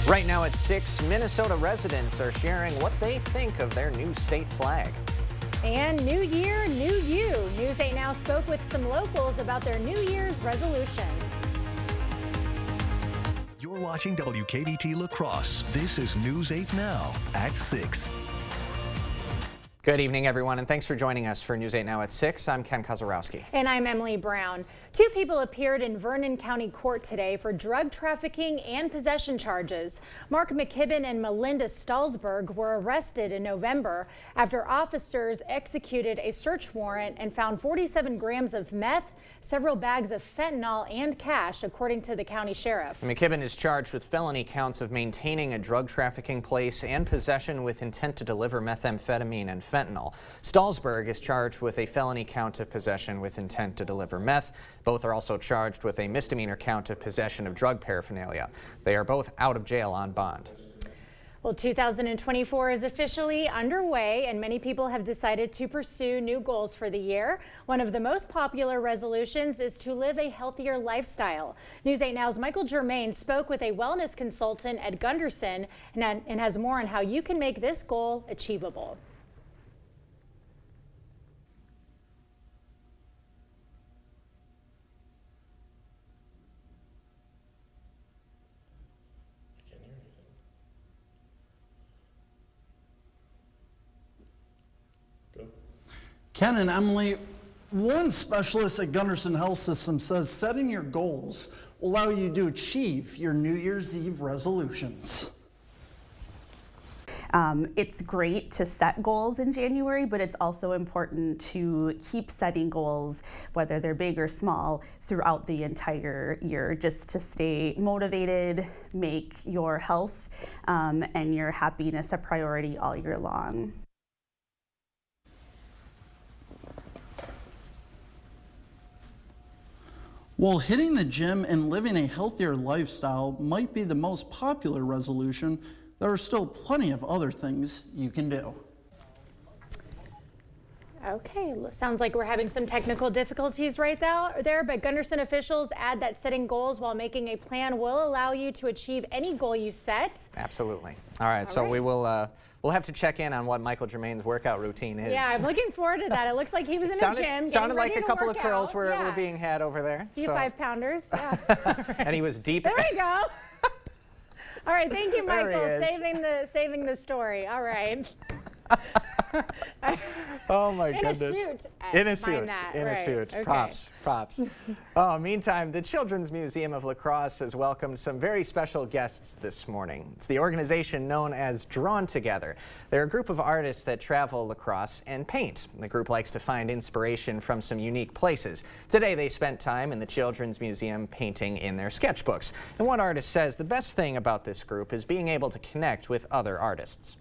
Right now at 6, Minnesota residents are sharing what they think of their new state flag. And new year, new you. News 8 Now spoke with some locals about their New Year's resolutions. You're watching WKBT La Crosse. This is News 8 Now at 6. Good evening, everyone, and thanks for joining us for News 8 Now at 6. I'm Ken Kozarowski. And I'm Emily Brown. Two people appeared in Vernon County Court today for drug trafficking and possession charges. Mark McKibben and Melinda Stalsberg were arrested in November after officers executed a search warrant and found 47 grams of meth, several bags of fentanyl, and cash, according to the county sheriff. McKibben is charged with felony counts of maintaining a drug trafficking place and possession with intent to deliver methamphetamine and fentanyl. Stalsberg is charged with a felony count of possession with intent to deliver meth. Both are also charged with a misdemeanor count of possession of drug paraphernalia. They are both out of jail on bond. Well, 2024 is officially underway, and many people have decided to pursue new goals for the year. One of the most popular resolutions is to live a healthier lifestyle. News 8 Now's Michael Germain spoke with a wellness consultant at Gunderson and has more on how you can make this goal achievable. Ken and Emily, one specialist at Gunderson Health System says setting your goals will allow you to achieve your New Year's Eve resolutions. It's great to set goals in January, but it's also important to keep setting goals, whether they're big or small, throughout the entire year, just to stay motivated, make your health and your happiness a priority all year long. While hitting the gym and living a healthier lifestyle might be the most popular resolution, there are still plenty of other things you can do. Okay, sounds like we're having some technical difficulties right there, but Gunderson officials add that setting goals while making a plan will allow you to achieve any goal you set. Absolutely. All right, so we will we'll have to check in on what Michael Germain's workout routine is. Yeah, I'm looking forward to that. It looks like he was in a gym. Sounded like a couple of curls out. were being had over there. A few 5-pounders. Yeah. And he was deep. There we go. All right, thank you, There Michael. Saving the story. All right. Oh my goodness. In a suit. In a suit. Right. A suit. Okay. Props. Meantime, the Children's Museum of La Crosse has welcomed some very special guests this morning. It's the organization known as Drawn Together. They're a group of artists that travel La Crosse and paint. The group likes to find inspiration from some unique places. Today they spent time in the Children's Museum painting in their sketchbooks. And one artist says the best thing about this group is being able to connect with other artists.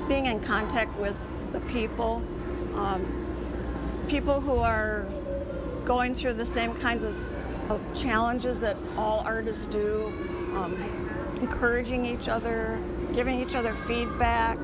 Being in contact with the people, people who are going through the same kinds of challenges that all artists do, encouraging each other, giving each other feedback.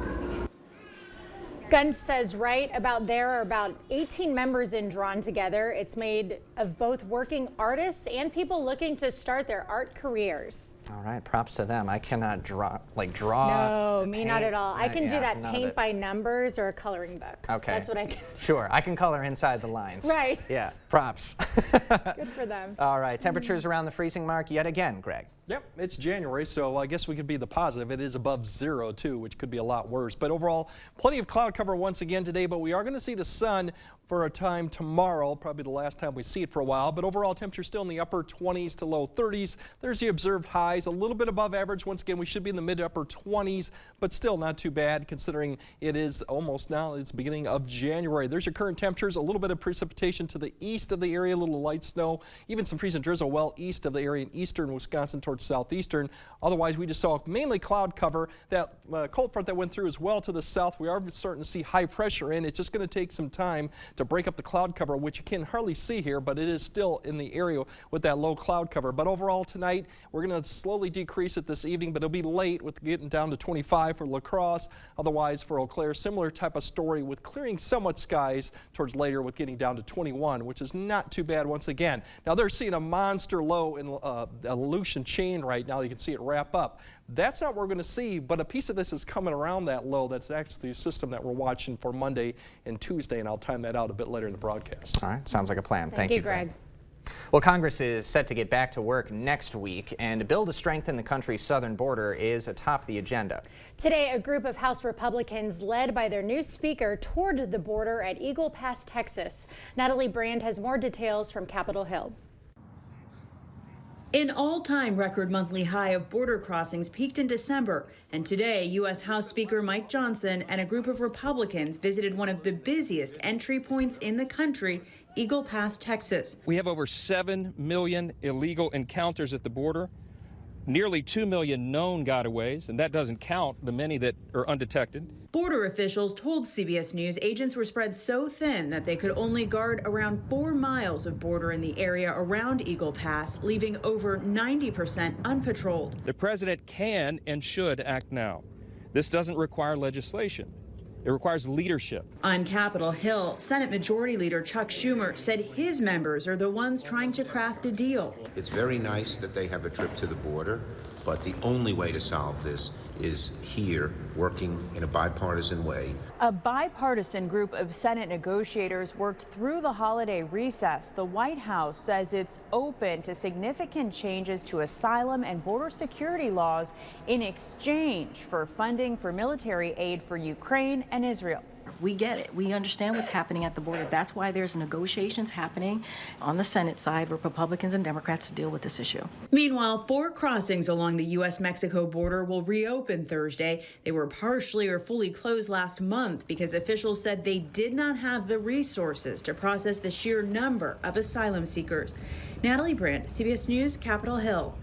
Gunn says right about there are about 18 members in Drawn Together. It's made of both working artists and people looking to start their art careers. All right, props to them. I cannot draw. No, me paint. not at all. I can do that none of paint it. by numbers or a coloring book. Okay. That's what I can. Sure, I can color inside the lines. Right. Yeah, props. Good for them. All right, temperatures around the freezing mark yet again, Greg. Yep, it's January, so I guess we could be the positive. It is above 0 too, which could be a lot worse. But overall, plenty of cloud cover once again today, but we are going to see the sun for a time tomorrow, probably the last time we see it for a while. But overall temperature still in the upper 20s to low 30s. There's the observed highs, a little bit above average. Once again, we should be in the mid to upper 20s, but still not too bad considering it is almost now, it's the beginning of January. There's your current temperatures, a little bit of precipitation to the east of the area, a little light snow, even some freeze and drizzle well east of the area in eastern Wisconsin towards southeastern. Otherwise, we just saw mainly cloud cover. That cold front that went through as well to the south, we are starting to see high pressure in. It's just going to take some time to break up the cloud cover, which you can hardly see here, but it is still in the area with that low cloud cover. But overall tonight, we're going to slowly decrease it this evening, but it'll be late with getting down to 25 for La Crosse. Otherwise, for Eau Claire, similar type of story with clearing somewhat skies towards later with getting down to 21, which is not too bad once again. Now, they're seeing a monster low in Aleutian chain right now. You can see it wrap up. That's not what we're going to see, but a piece of this is coming around that low. That's actually the system that we're watching for Monday and Tuesday, and I'll time that out a bit later in the broadcast. All right, sounds like a plan. Thank you, Greg. Well, Congress is set to get back to work next week, and a bill to strengthen the country's southern border is atop the agenda. Today, a group of House Republicans led by their new speaker toured the border at Eagle Pass, Texas. Natalie Brand has more details from Capitol Hill. An all-time record monthly high of border crossings peaked in December, and today, U.S. House Speaker Mike Johnson and a group of Republicans visited one of the busiest entry points in the country, Eagle Pass, Texas. We have over 7 million illegal encounters at the border, nearly 2 million known gotaways, and that doesn't count the many that are undetected. Border officials told CBS News agents were spread so thin that they could only guard around 4 miles of border in the area around Eagle Pass, leaving over 90% unpatrolled. The president can and should act now. This doesn't require legislation. It requires leadership. On Capitol Hill, Senate Majority Leader Chuck Schumer said his members are the ones trying to craft a deal. It's very nice that they have a trip to the border, but the only way to solve this is here, working in a bipartisan way. A bipartisan group of Senate negotiators worked through the holiday recess. The White House says it's open to significant changes to asylum and border security laws in exchange for funding for military aid for Ukraine and Israel. We get it. We understand what's happening at the border. That's why there's negotiations happening on the Senate side with Republicans and Democrats to deal with this issue. Meanwhile, 4 crossings along the U.S.-Mexico border will reopen Thursday. They were partially or fully closed last month because officials said they did not have the resources to process the sheer number of asylum seekers. Natalie Brandt, CBS News, Capitol Hill.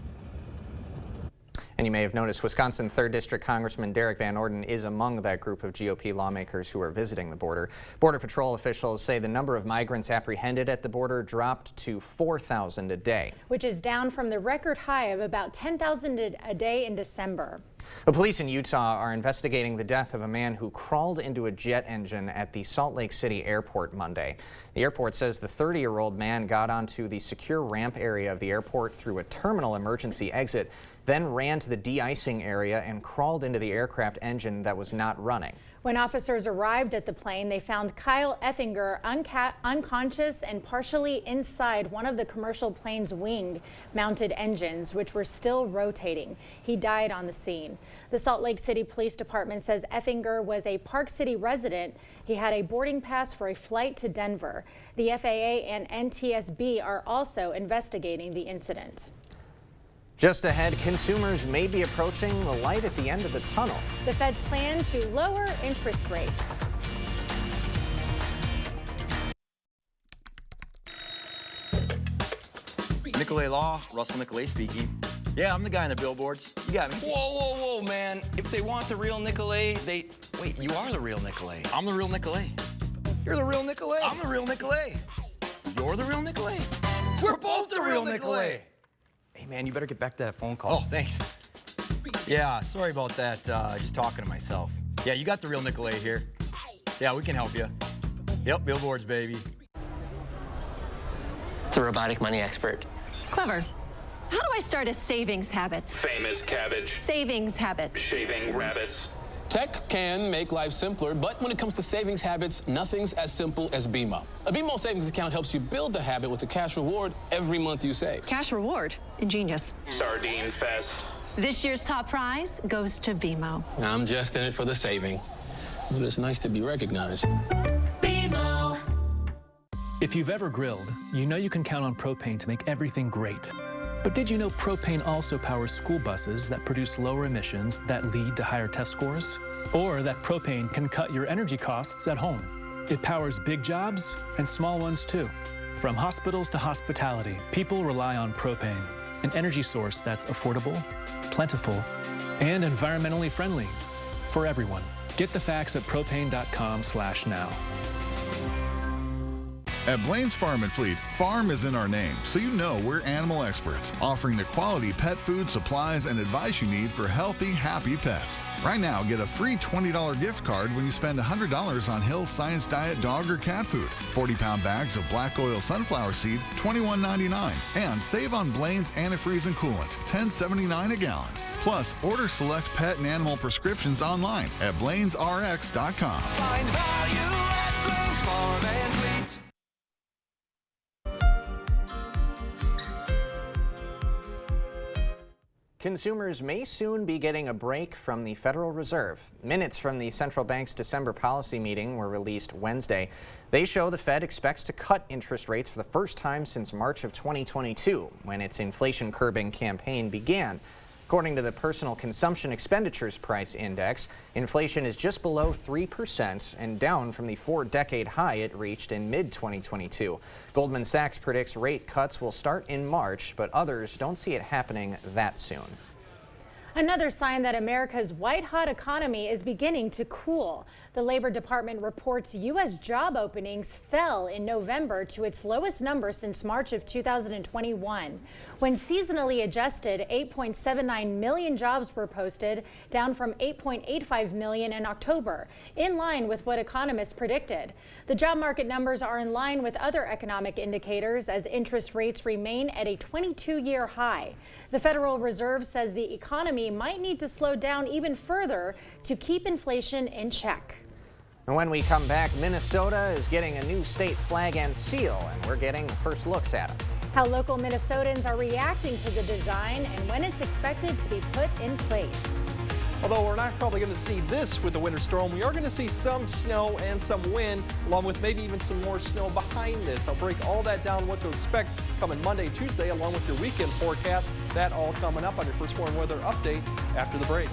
And you may have noticed Wisconsin 3rd District Congressman Derek Van Orden is among that group of GOP lawmakers who are visiting the border. Border Patrol officials say the number of migrants apprehended at the border dropped to 4,000 a day, which is down from the record high of about 10,000 a day in December. The police in Utah are investigating the death of a man who crawled into a jet engine at the Salt Lake City airport Monday. The airport says the 30-year-old man got onto the secure ramp area of the airport through a terminal emergency exit, then ran to the de-icing area and crawled into the aircraft engine that was not running. When officers arrived at the plane, they found Kyle Effinger unconscious and partially inside one of the commercial plane's wing-mounted engines, which were still rotating. He died on the scene. The Salt Lake City Police Department says Effinger was a Park City resident. He had a boarding pass for a flight to Denver. The FAA and NTSB are also investigating the incident. Just ahead, consumers may be approaching the light at the end of the tunnel. The Fed's plan to lower interest rates. Nicolay Law, Russell Nicolay speaking. Yeah, I'm the guy on the billboards. You got me. Whoa, whoa, whoa, man. If they want the real Nicolay, Wait, you are the real Nicolay. I'm the real Nicolay. You're the real Nicolay. I'm the real Nicolay. You're the real Nicolay. We're both the real Nicolay. Hey, man, you better get back to that phone call. Oh, thanks. Yeah, sorry about that. Just talking to myself. Yeah, you got the real Nicolay here. Yeah, we can help you. Yep, billboards, baby. It's a robotic money expert. Clever. How do I start a savings habit? Famous cabbage. Savings habit. Shaving rabbits. Tech can make life simpler, but when it comes to savings habits, nothing's as simple as BMO. A BMO savings account helps you build the habit with a cash reward every month you save. Cash reward? Ingenious. Sardine Fest. This year's top prize goes to BMO. I'm just in it for the saving, but it's nice to be recognized. BMO. If you've ever grilled, you know you can count on propane to make everything great. But did you know propane also powers school buses that produce lower emissions that lead to higher test scores? Or that propane can cut your energy costs at home? It powers big jobs and small ones too. From hospitals to hospitality, people rely on propane, an energy source that's affordable, plentiful, and environmentally friendly for everyone. Get the facts at propane.com/now. At Blaine's Farm and Fleet, farm is in our name, so you know we're animal experts, offering the quality pet food, supplies, and advice you need for healthy, happy pets. Right now, get a free $20 gift card when you spend $100 on Hill's Science Diet dog or cat food. 40-pound bags of black oil sunflower seed, $21.99. And save on Blaine's antifreeze and coolant, $10.79 a gallon. Plus, order select pet and animal prescriptions online at BlainesRx.com. Find value at Blaine's Farm and Fleet. Consumers may soon be getting a break from the Federal Reserve. Minutes from the central bank's December policy meeting were released Wednesday. They show the Fed expects to cut interest rates for the first time since March of 2022, when its inflation curbing campaign began. According to the Personal Consumption Expenditures Price Index, inflation is just below 3% and down from the 4-decade high it reached in mid-2022. Goldman Sachs predicts rate cuts will start in March, but others don't see it happening that soon. Another sign that America's white-hot economy is beginning to cool. The Labor Department reports U.S. job openings fell in November to its lowest number since March of 2021. When seasonally adjusted, 8.79 million jobs were posted, down from 8.85 million in October, in line with what economists predicted. The job market numbers are in line with other economic indicators as interest rates remain at a 22-year high. The Federal Reserve says the economy might need to slow down even further to keep inflation in check. And when we come back, Minnesota is getting a new state flag and seal, and we're getting the first looks at them. How local Minnesotans are reacting to the design and when it's expected to be put in place. Although we're not probably going to see this with the winter storm, we are going to see some snow and some wind, along with maybe even some more snow behind this. I'll break all that down, what to expect coming Monday, Tuesday, along with your weekend forecast. That all coming up on your First Warn Weather Update after the break.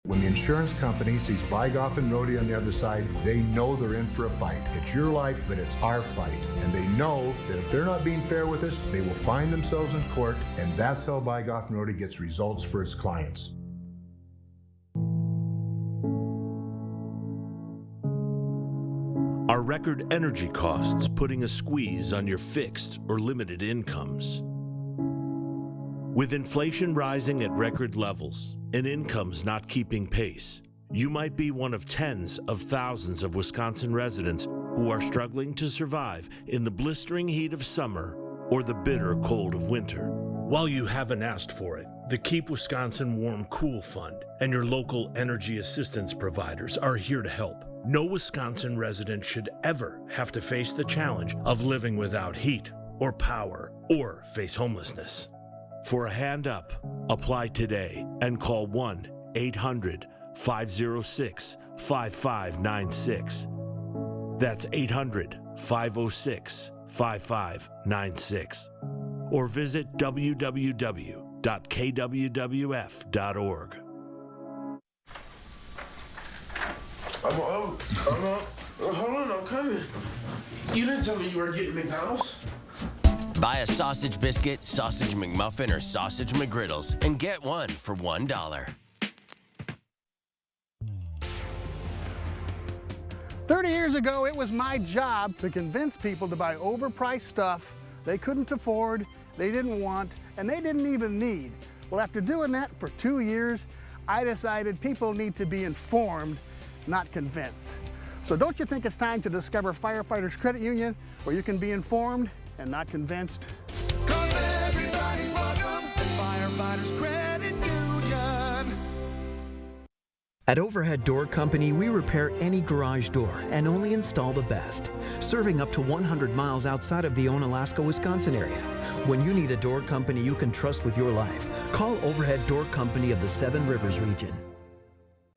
When the insurance company sees Bygoff and Rohde on the other side, they know they're in for a fight. It's your life, but it's our fight. And they know that if they're not being fair with us, they will find themselves in court, and that's how Bygoff and Rohde gets results for its clients. Are record energy costs putting a squeeze on your fixed or limited incomes? With inflation rising at record levels and incomes not keeping pace, you might be one of tens of thousands of Wisconsin residents who are struggling to survive in the blistering heat of summer or the bitter cold of winter. While you haven't asked for it, the Keep Wisconsin Warm Cool Fund and your local energy assistance providers are here to help. No Wisconsin resident should ever have to face the challenge of living without heat or power or face homelessness. For a hand up, apply today and call 1-800-506-5596. That's 800-506-5596. Or visit www.kwwf.org. Hold on, I'm coming. You didn't tell me you were getting McDonald's. Buy a sausage biscuit, sausage McMuffin, or sausage McGriddles and get one for $1. 30 years ago, it was my job to convince people to buy overpriced stuff they couldn't afford, they didn't want, and they didn't even need. Well, after doing that for 2 years, I decided people need to be informed, not convinced. So don't you think it's time to discover Firefighters Credit Union, where you can be informed and not convinced? 'Cause everybody's welcome at Firefighters Credit Union. At Overhead Door Company, we repair any garage door and only install the best, serving up to 100 miles outside of the Onalaska, Wisconsin area. When you need a door company you can trust with your life, call Overhead Door Company of the Seven Rivers region.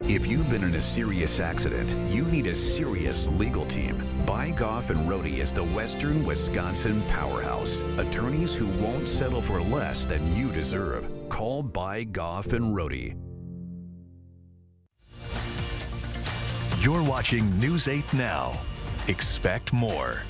If you've been in a serious accident, you need a serious legal team. Bygoff and Rohde is the Western Wisconsin powerhouse. Attorneys who won't settle for less than you deserve. Call Bygoff and Rohde. You're watching News 8 Now. Expect more.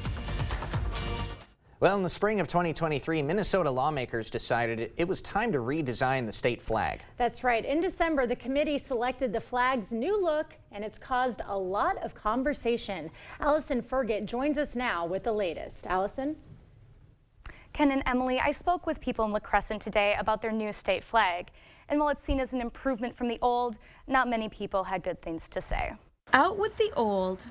Well, in the spring of 2023, Minnesota lawmakers decided it was time to redesign the state flag. That's right. In December, the committee selected the flag's new look, and it's caused a lot of conversation. Allison Fergit joins us now with the latest. Allison? Ken and Emily, I spoke with people in La Crescent today about their new state flag. And while it's seen as an improvement from the old, not many people had good things to say. Out with the old,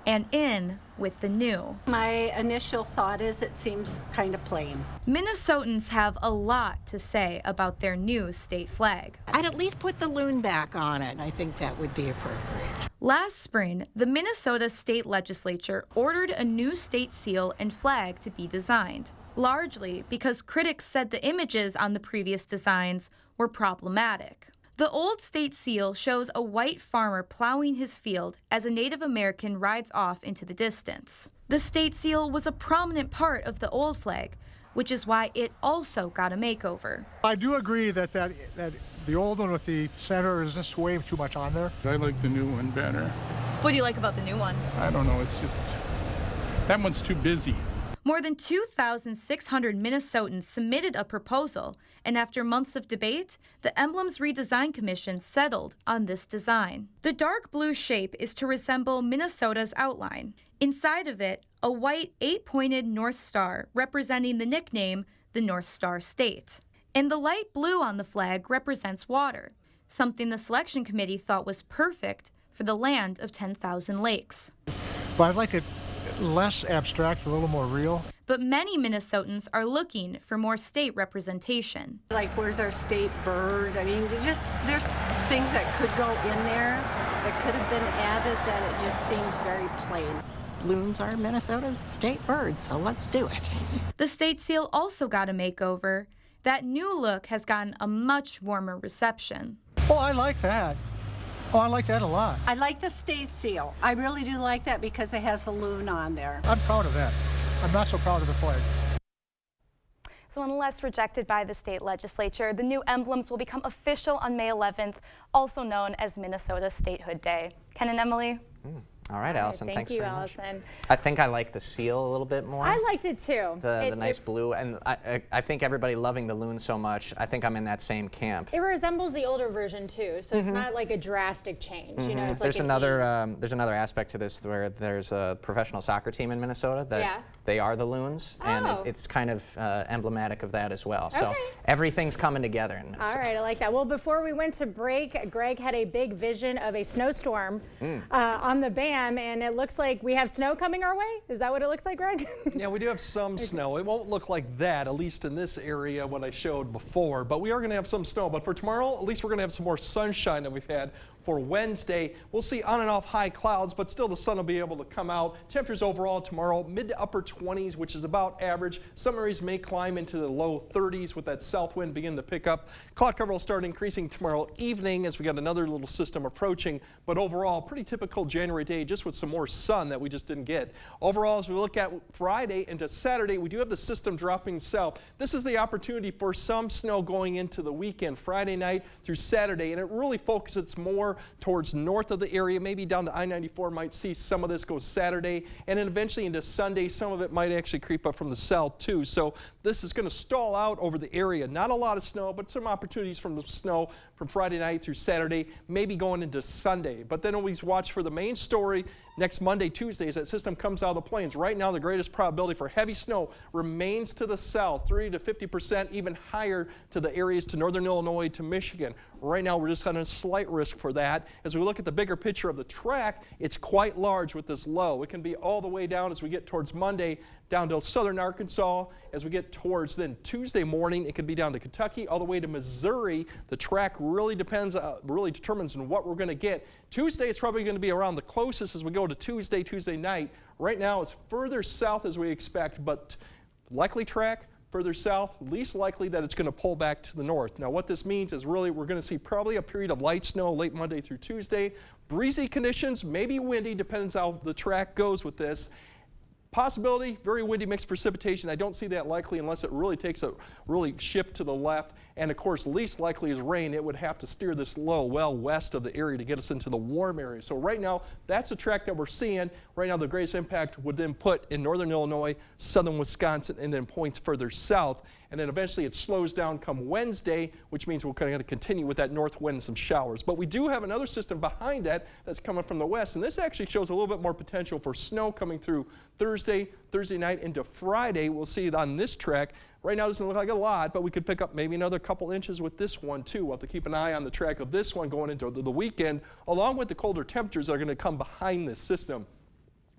and in with the new. My initial thought is it seems kind of plain. Minnesotans have a lot to say about their new state flag. I'd at least put the loon back on it. I think that would be appropriate. Last spring, the Minnesota State Legislature ordered a new state seal and flag to be designed, largely because critics said the images on the previous designs were problematic. The old state seal shows a white farmer plowing his field as a Native American rides off into the distance. The state seal was a prominent part of the old flag, which is why it also got a makeover. I do agree that the old one with the center is just way too much on there. I like the new one better. What do you like about the new one? I don't know, it's just, that one's too busy. More than 2,600 Minnesotans submitted a proposal, and after months of debate, the Emblems Redesign Commission settled on this design. The dark blue shape is to resemble Minnesota's outline. Inside of it, a white 8-pointed North Star representing the nickname the North Star State. And the light blue on the flag represents water, something the selection committee thought was perfect for the land of 10,000 lakes. But I'd like it less abstract, a little more real. But many Minnesotans are looking for more state representation. Like, where's our state bird? I mean, there's things that could go in there that could have been added that it just seems very plain. Loons are Minnesota's state bird, so let's do it. The state seal also got a makeover. That new look has gotten a much warmer reception. Oh, I like that. Oh, I like that a lot. I like the state seal. I really do like that because it has the loon on there. I'm proud of that. I'm not so proud of the flag. So unless rejected by the state legislature, the new emblems will become official on May 11th, also known as Minnesota Statehood Day. Ken and Emily? All right, Allison, Thank thanks you, very Allison. much. I think I like the seal a little bit more. I liked it too. The nice blue, and I think everybody loving the loon so much, I think I'm in that same camp. It resembles the older version too, so it's not like a drastic change. You know, it's there's like there's another aspect to this where there's a professional soccer team in Minnesota that they are the Loons, and it's kind of emblematic of that as well. So everything's coming together. All right, I like that. Well, before we went to break, Greg had a big vision of a snowstorm on the BAM, and it looks like we have snow coming our way. Is that what it looks like, Greg? Yeah, we do have some snow. It won't look like that, at least in this area, what I showed before, but we are going to have some snow. But for tomorrow, at least we're going to have some more sunshine than we've had. For Wednesday, we'll see on and off high clouds, but still the sun will be able to come out. Temperatures overall tomorrow, mid to upper 20s, which is about average. Some areas may climb into the low 30s with that south wind beginning to pick up. Cloud cover will start increasing tomorrow evening as we got another little system approaching, but overall, pretty typical January day, just with some more sun that we just didn't get. Overall, as we look at Friday into Saturday, we do have the system dropping south. This is the opportunity for some snow going into the weekend, Friday night through Saturday, and it really focuses more towards north of the area, maybe down to I-94. Might see some of this go Saturday, and then eventually into Sunday. Some of it might actually creep up from the south too. So this is going to stall out over the area. Not a lot of snow, but some opportunities from the snow from Friday night through Saturday, maybe going into Sunday. But then always watch for the main story next Monday, Tuesday, as that system comes out of the plains. Right now, the greatest probability for heavy snow remains to the south, 30 to 50%, even higher to the areas to northern Illinois to Michigan. Right now, we're just on a slight risk for that. As we look at the bigger picture of the track, it's quite large with this low. It can be all the way down as we get towards Monday, down to southern Arkansas. As we get towards then Tuesday morning, it could be down to Kentucky, all the way to Missouri. The track really depends, really determines on what we're going to get. Tuesday, it's probably going to be around the closest as we go to Tuesday night. Right now, it's further south as we expect, but likely track further south, least likely that it's going to pull back to the north. Now, what this means is really we're going to see probably a period of light snow late Monday through Tuesday. Breezy conditions, maybe windy, depends how the track goes with this. Possibility, very windy mixed precipitation. I don't see that likely unless it really takes a really shift to the left. And of course, least likely is rain. It would have to steer this low well west of the area to get us into the warm area. So right now, that's the track that we're seeing. Right now, the greatest impact would then put in northern Illinois, southern Wisconsin, and then points further south. And then eventually it slows down come Wednesday, which means we're going to continue with that north wind and some showers. But we do have another system behind that that's coming from the west. And this actually shows a little bit more potential for snow coming through Thursday night into Friday. We'll see it on this track. Right now it doesn't look like a lot, but we could pick up maybe another couple inches with this one too. We'll have to keep an eye on the track of this one going into the weekend, along with the colder temperatures that are going to come behind this system.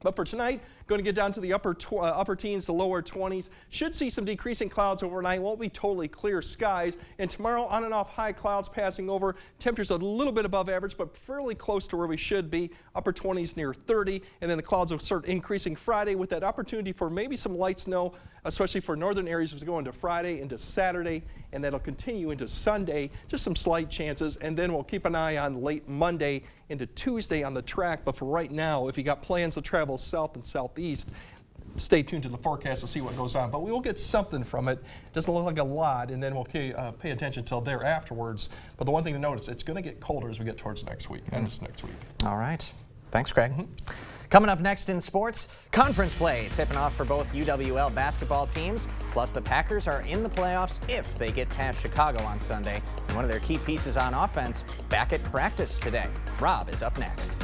But for tonight, going to get down to the upper teens to lower 20s. Should see some decreasing clouds overnight. Won't be totally clear skies. And tomorrow, on and off high clouds passing over. Temperatures a little bit above average, but fairly close to where we should be. Upper 20s near 30. And then the clouds will start increasing Friday with that opportunity for maybe some light snow, especially for northern areas as we go into Friday, into Saturday, and that'll continue into Sunday. Just some slight chances. And then we'll keep an eye on late Monday into Tuesday on the track. But for right now, if you got plans to travel south and southeast, stay tuned to the forecast to see what goes on. But we will get something from it. Doesn't look like a lot, and then we'll pay attention till there afterwards. But the one thing to notice, it's going to get colder as we get towards next week, and it's next week. All right. Thanks, Craig. Coming up next in sports, conference play tipping off for both UWL basketball teams. Plus, the Packers are in the playoffs if they get past Chicago on Sunday. And one of their key pieces on offense back at practice today. Rob is up next.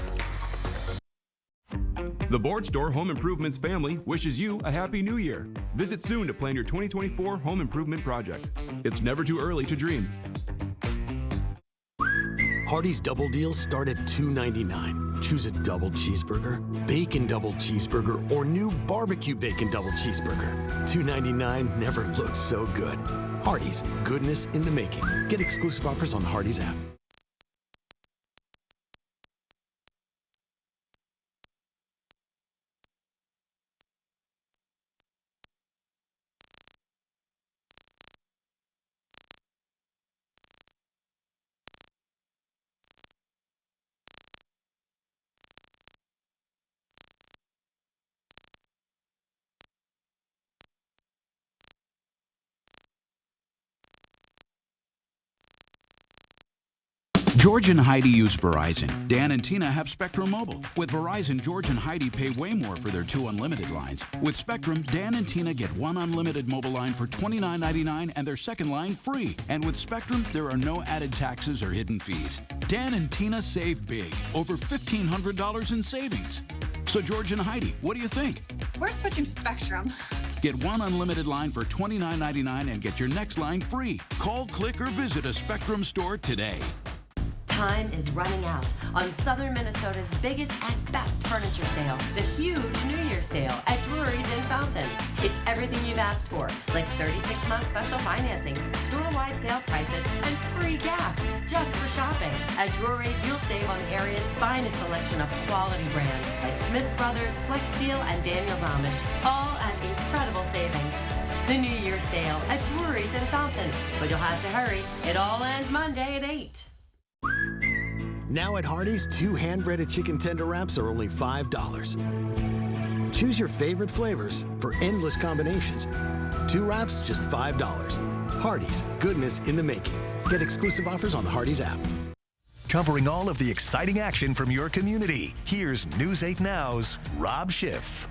The Board Store Home Improvements family wishes you a Happy New Year. Visit soon to plan your 2024 home improvement project. It's never too early to dream. Hardee's Double Deals start at $2.99. Choose a double cheeseburger, bacon double cheeseburger, or new barbecue bacon double cheeseburger. $2.99 never looked so good. Hardee's, goodness in the making. Get exclusive offers on the Hardee's app. George and Heidi use Verizon. Dan and Tina have Spectrum Mobile. With Verizon, George and Heidi pay way more for their 2 unlimited lines. With Spectrum, Dan and Tina get 1 unlimited mobile line for $29.99 and their second line free. And with Spectrum, there are no added taxes or hidden fees. Dan and Tina save big, over $1,500 in savings. So George and Heidi, what do you think? We're switching to Spectrum. Get 1 unlimited line for $29.99 and get your next line free. Call, click, or visit a Spectrum store today. Time is running out on Southern Minnesota's biggest and best furniture sale, the huge New Year's sale at Drury's in Fountain. It's everything you've asked for, like 36-month special financing, store-wide sale prices, and free gas just for shopping. At Drury's, you'll save on the area's finest selection of quality brands like Smith Brothers, Flex Steel, and Daniels Amish, all at incredible savings. The New Year's sale at Drury's in Fountain, but you'll have to hurry. It all ends Monday at 8. Now at Hardee's, 2 hand-breaded chicken tender wraps are only $5. Choose your favorite flavors for endless combinations. 2 wraps, just $5. Hardee's, goodness in the making. Get exclusive offers on the Hardee's app. Covering all of the exciting action from your community, here's News 8 Now's Rob Schiff.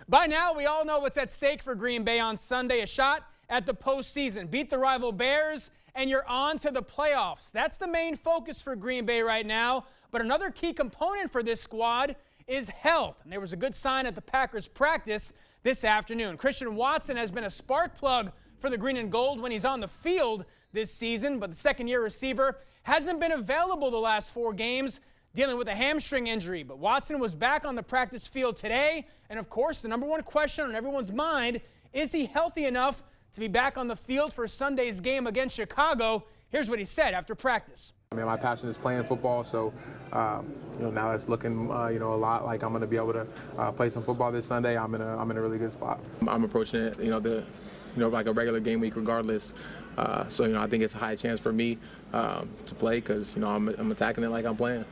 By now, we all know what's at stake for Green Bay on Sunday, a shot at the postseason. Beat the rival Bears, and you're on to the playoffs. That's the main focus for Green Bay right now. But another key component for this squad is health. And there was a good sign at the Packers practice this afternoon. Christian Watson has been a spark plug for the green and gold when he's on the field this season, but the second-year receiver hasn't been available the last 4 games, dealing with a hamstring injury. But Watson was back on the practice field today. And of course, the number one question on everyone's mind, is he healthy enough to be back on the field for Sunday's game against Chicago? Here's what he said after practice. I mean, my passion is playing football, so now it's looking a lot like I'm going to be able to play some football this Sunday. I'm in a really good spot. I'm approaching it, like a regular game week regardless. So I think it's a high chance for me to play because I'm attacking it like I'm playing.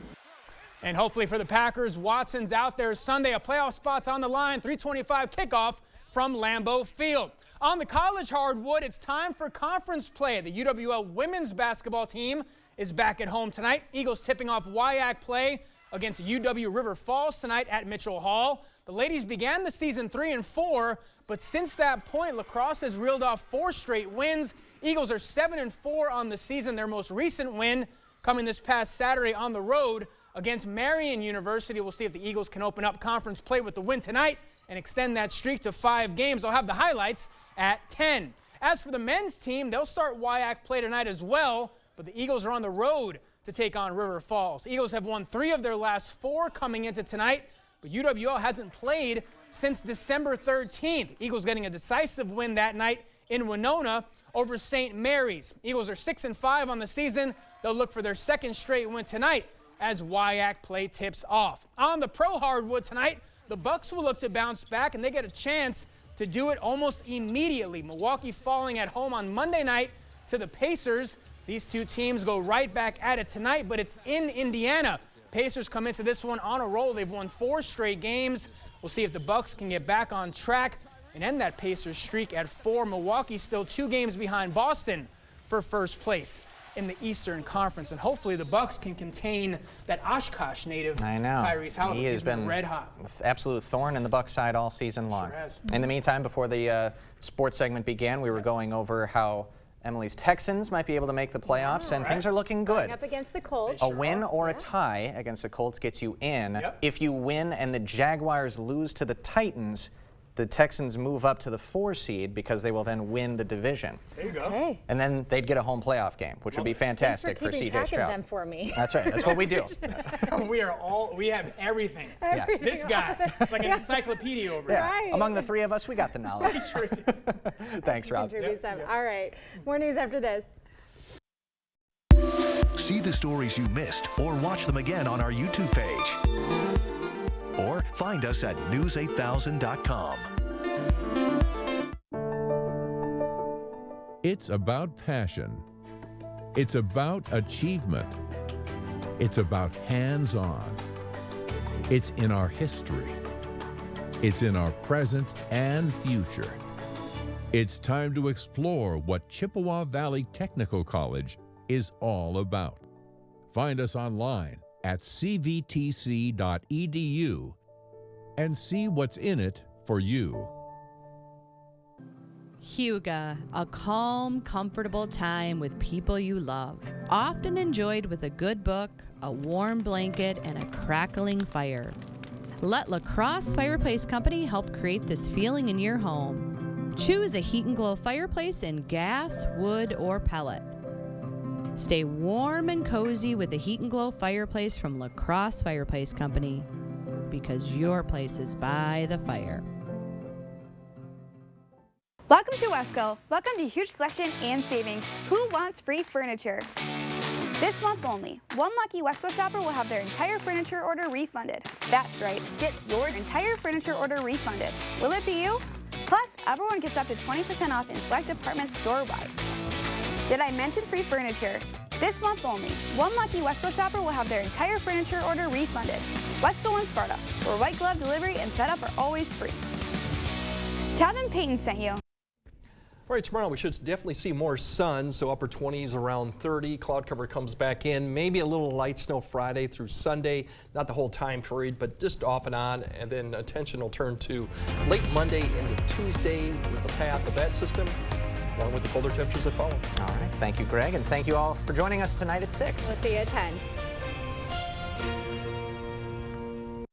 And hopefully for the Packers, Watson's out there Sunday. A playoff spot's on the line. 3:25 kickoff from Lambeau Field. On the college hardwood, it's time for conference play. The UWL women's basketball team is back at home tonight. Eagles tipping off WIAC play against UW River Falls tonight at Mitchell Hall. The ladies began the season 3-4, but since that point, lacrosse has reeled off 4 straight wins. Eagles are 7-4 on the season. Their most recent win coming this past Saturday on the road against Marian University. We'll see if the Eagles can open up conference play with the win tonight and extend that streak to 5 games. I'll have the highlights at 10. As for the men's team, they'll start WIAC play tonight as well, but the Eagles are on the road to take on River Falls. Eagles have won 3 of their last 4 coming into tonight. but UWL hasn't played since December 13th. Eagles getting a decisive win that night in Winona over St. Mary's. Eagles are 6-5 on the season. They'll look for their second straight win tonight as WIAC play tips off. On the pro hardwood tonight, the Bucks will look to bounce back, and they get a chance to do it almost immediately. Milwaukee falling at home on Monday night to the Pacers. These two teams go right back at it tonight, but it's in Indiana. Pacers come into this one on a roll. They've won 4 straight games. We'll see if the Bucks can get back on track and end that Pacers streak at 4. Milwaukee still 2 games behind Boston for first place in the Eastern Conference, and hopefully the Bucks can contain that Oshkosh native. I know. Tyrese Haliburton. He has been red hot. Absolute thorn in the Bucks side all season long. Sure has. In the meantime, before the sports segment began, we were going over how Emily's Texans might be able to make the playoffs, and things are looking good. Up against the Colts. A win or a tie against the Colts gets you in. If you win and the Jaguars lose to the Titans, the Texans move up to the 4 seed because they will then win the division. There you go. Okay. And then they'd get a home playoff game, which would be fantastic for Thanks for CJ keeping track Stroud. of them for me. That's right. That's what we do. we have everything. Everything. This guy, it's like an encyclopedia over here. Right. Among the 3 of us, we got the knowledge. Thanks, Rob. Contribute some. All right. More news after this. See the stories you missed or watch them again on our YouTube page. Or find us at news8000.com. It's about passion. It's about achievement. It's about hands-on. It's in our history. It's in our present and future. It's time to explore what Chippewa Valley Technical College is all about. Find us online at cvtc.edu and see what's in it for you. Huga, a calm, comfortable time with people you love. Often enjoyed with a good book, a warm blanket, and a crackling fire. Let La Crosse Fireplace Company help create this feeling in your home. Choose a Heat and Glow fireplace in gas, wood, or pellet. Stay warm and cozy with the Heat and Glow fireplace from La Crosse Fireplace Company, because your place is by the fire. Welcome to Wesco. Welcome to huge selection and savings. Who wants free furniture? This month only, one lucky Wesco shopper will have their entire furniture order refunded. That's right, get your entire furniture order refunded. Will it be you? Plus, everyone gets up to 20% off in select departments store-wide. Did I mention free furniture? This month only, one lucky Wesco shopper will have their entire furniture order refunded. Wesco and Sparta, where white glove delivery and setup are always free. Tell them Peyton sent you. All right, tomorrow we should definitely see more sun, so upper 20s around 30. Cloud cover comes back in. Maybe a little light snow Friday through Sunday. Not the whole time period, but just off and on. And then attention will turn to late Monday into Tuesday with the path of that system, along with the colder temperatures that follow. All right. Thank you, Greg, and thank you all for joining us tonight at 6. We'll see you at 10.